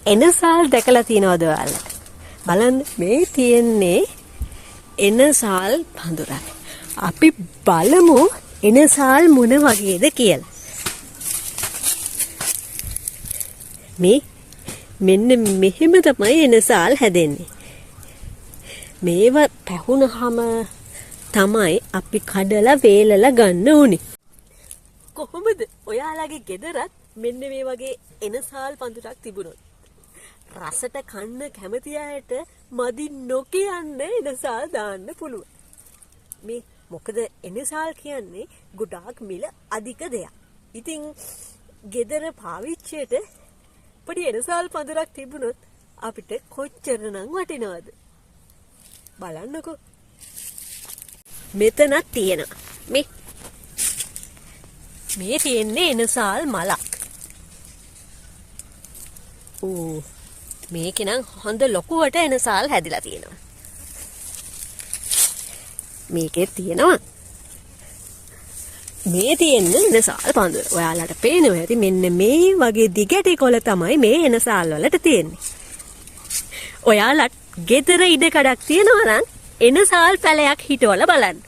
එනසාල් දැකලා තියෙනවද ඔයාලා? බලන්න මේ තියෙන්නේ එනසාල් පඳුරක්. අපි බලමු එනසාල් මොන වගේද කියලා. මෙන්න මෙහෙම තමයි එනසාල් හැදෙන්නේ. මේව පැහුනහම තමයි අපි කඩලා වේලලා ගන්න ඕනේ. කොහොමද ඔයාලගේ ගෙදරත් මෙන්න මේ වගේ එනසාල් පඳුරක් තිබුණොත් රසට කන්න කැමති අයට මදි නොකියන්න එනසාල් දාන්න පුළුවන්. මේ මොකද එනසාල් කියන්නේ ගොඩාක් මිල අධික දෙයක්. ඉතින් ගෙදර පාවිච්චියට පොඩි එනසාල් පඳුරක් තිබුණොත් අපිට කොච්චරනම් වටිනවද? බලන්නකෝ. මෙතනක් තියෙනවා. මේ තියෙන්නේ එනසාල් මලක්. මේකේ නම් හොඳ ලොකුවට එනසාල් හැදිලා තියෙනවා. මේකේ තියෙනවා. මේ තියෙන්නේ එනසාල් පඳුර. ඔයාලට පේනවා ඇති මෙන්න මේ වගේ දිගටි කොළ තමයි මේ එනසාල් වලට තියෙන්නේ. ඔයාලට ගෙදර ඉඩකඩක් තියෙනවා නම් එනසාල් පැලයක් හිටවලා බලන්න.